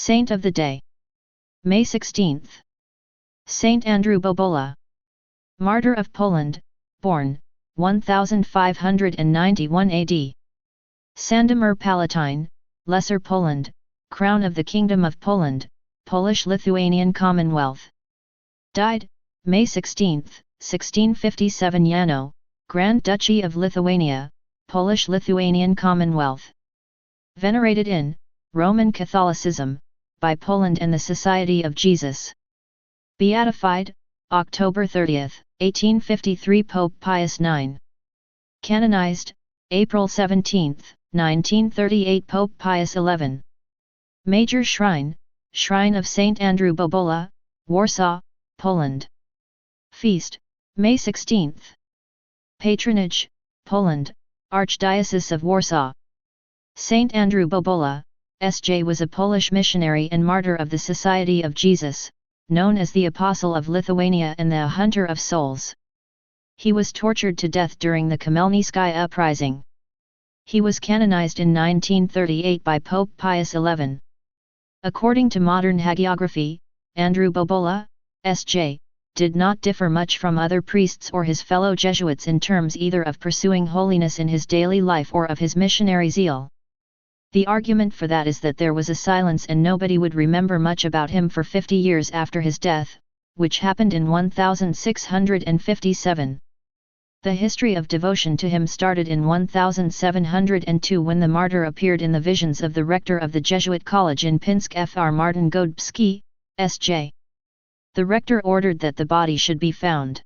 Saint of the Day. May 16. Saint Andrew Bobola. Martyr of Poland, born 1591 AD. Sandomir Palatine, Lesser Poland, Crown of the Kingdom of Poland, Polish-Lithuanian Commonwealth. Died, May 16, 1657 Yano, Grand Duchy of Lithuania, Polish-Lithuanian Commonwealth. Venerated in Roman Catholicism, by Poland and the Society of Jesus. Beatified, October 30, 1853 Pope Pius IX. Canonized, April 17, 1938 Pope Pius XI. Major Shrine, Shrine of Saint Andrew Bobola, Warsaw, Poland. Feast, May 16. Patronage, Poland, Archdiocese of Warsaw. Saint Andrew Bobola, S.J. was a Polish missionary and martyr of the Society of Jesus, known as the Apostle of Lithuania and the Hunter of Souls. He was tortured to death during the Khmelnytskaya uprising. He was canonized in 1938 by Pope Pius XI. According to modern hagiography, Andrew Bobola, S.J., did not differ much from other priests or his fellow Jesuits in terms either of pursuing holiness in his daily life or of his missionary zeal. The argument for that is that there was a silence and nobody would remember much about him for 50 years after his death, which happened in 1657. The history of devotion to him started in 1702 when the martyr appeared in the visions of the rector of the Jesuit college in Pinsk Fr. Martin Godbski, S.J. The rector ordered that the body should be found.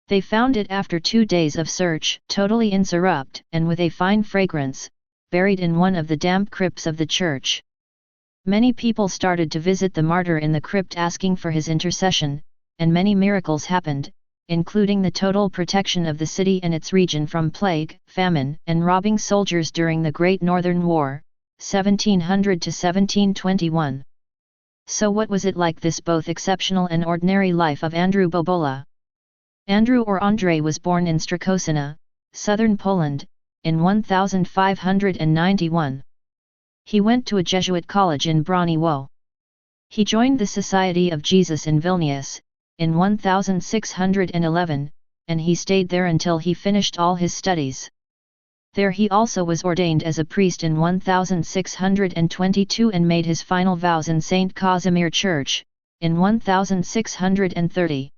They found it after 2 days of search, totally incorrupt and with a fine fragrance, buried in one of the damp crypts of the church. Many people started to visit the martyr in the crypt asking for his intercession, and many miracles happened, including the total protection of the city and its region from plague, famine, and robbing soldiers during the Great Northern War, 1700 to 1721. So what was it like, this both exceptional and ordinary life of Andrew Bobola? Andrew or Andrzej was born in Strakosina, southern Poland, in 1591. He went to a Jesuit college in Broniwo. He joined the Society of Jesus in Vilnius, in 1611, and he stayed there until he finished all his studies. There he also was ordained as a priest in 1622 and made his final vows in St. Casimir Church, in 1630.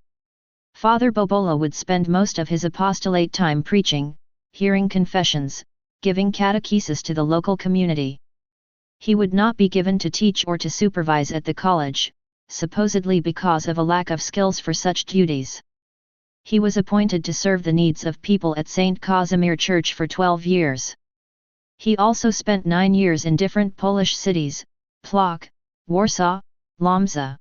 Father Bobola would spend most of his apostolate time preaching, hearing confessions, giving catechesis to the local community. He would not be given to teach or to supervise at the college, supposedly because of a lack of skills for such duties. He was appointed to serve the needs of people at St. Casimir Church for 12 years. He also spent 9 years in different Polish cities, Plock, Warsaw, Łomża.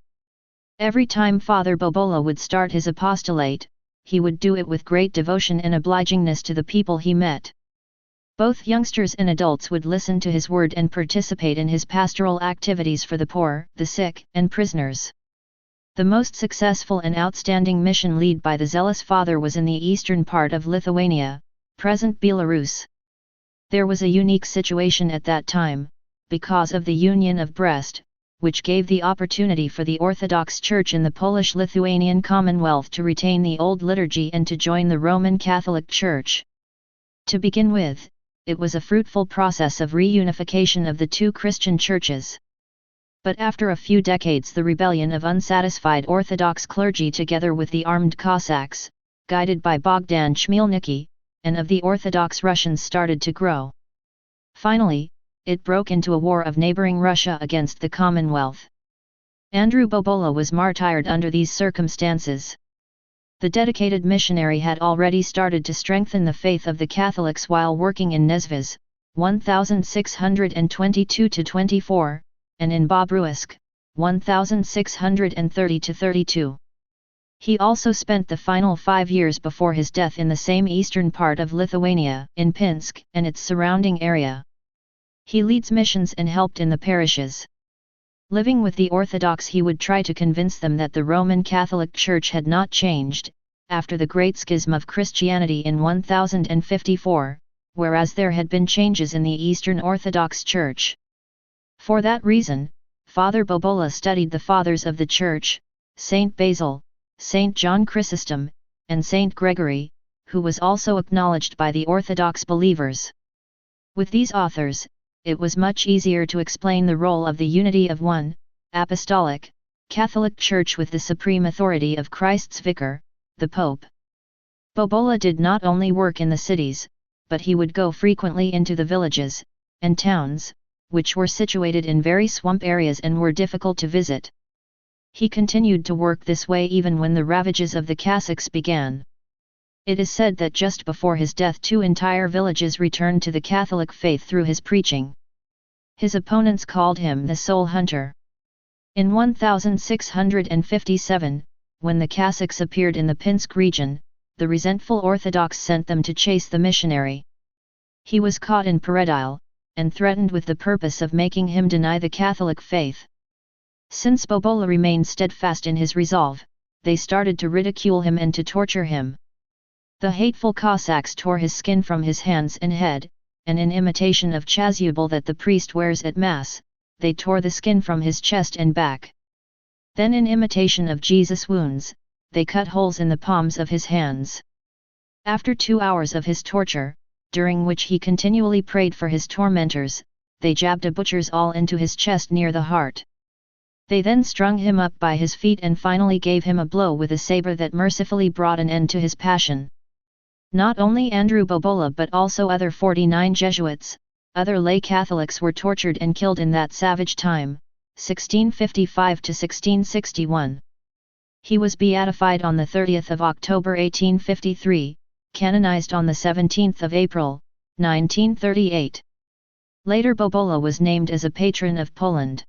Every time Father Bobola would start his apostolate, he would do it with great devotion and obligingness to the people he met. Both youngsters and adults would listen to his word and participate in his pastoral activities for the poor, the sick, and prisoners. The most successful and outstanding mission led by the zealous father was in the eastern part of Lithuania, present Belarus. There was a unique situation at that time, because of the Union of Brest, which gave the opportunity for the Orthodox Church in the Polish-Lithuanian Commonwealth to retain the old liturgy and to join the Roman Catholic Church. To begin with, it was a fruitful process of reunification of the two Christian churches. But after a few decades, the rebellion of unsatisfied Orthodox clergy together with the armed Cossacks, guided by Bogdan Chmielnicki, and of the Orthodox Russians started to grow. Finally, it broke into a war of neighboring Russia against the Commonwealth. Andrew Bobola was martyred under these circumstances. The dedicated missionary had already started to strengthen the faith of the Catholics while working in Nesvizh, 1622-24, and in Bobruisk, 1630-32. He also spent the final 5 years before his death in the same eastern part of Lithuania, in Pinsk and its surrounding area. He leads missions and helped in the parishes. Living with the Orthodox, he would try to convince them that the Roman Catholic Church had not changed, after the Great Schism of Christianity in 1054, whereas there had been changes in the Eastern Orthodox Church. For that reason, Father Bobola studied the Fathers of the Church, Saint Basil, Saint John Chrysostom, and Saint Gregory, who was also acknowledged by the Orthodox believers. With these authors, it was much easier to explain the role of the unity of one, apostolic, Catholic Church with the supreme authority of Christ's Vicar, the Pope. Bobola did not only work in the cities, but he would go frequently into the villages and towns, which were situated in very swamp areas and were difficult to visit. He continued to work this way even when the ravages of the Catholics began. It is said that just before his death 2 entire villages returned to the Catholic faith through his preaching. His opponents called him the soul hunter. In 1657, when the Catholics appeared in the Pinsk region, the resentful Orthodox sent them to chase the missionary. He was caught in Peredile, and threatened with the purpose of making him deny the Catholic faith. Since Bobola remained steadfast in his resolve, they started to ridicule him and to torture him. The hateful Cossacks tore his skin from his hands and head, and in imitation of chasuble that the priest wears at Mass, they tore the skin from his chest and back. Then in imitation of Jesus' wounds, they cut holes in the palms of his hands. After 2 hours of his torture, during which he continually prayed for his tormentors, they jabbed a butcher's awl into his chest near the heart. They then strung him up by his feet and finally gave him a blow with a saber that mercifully brought an end to his passion. Not only Andrew Bobola but also other 49 Jesuits, other lay Catholics were tortured and killed in that savage time, 1655 to 1661. He was beatified on the 30th of October 1853, canonized on the 17th of April, 1938. Later Bobola was named as a patron of Poland.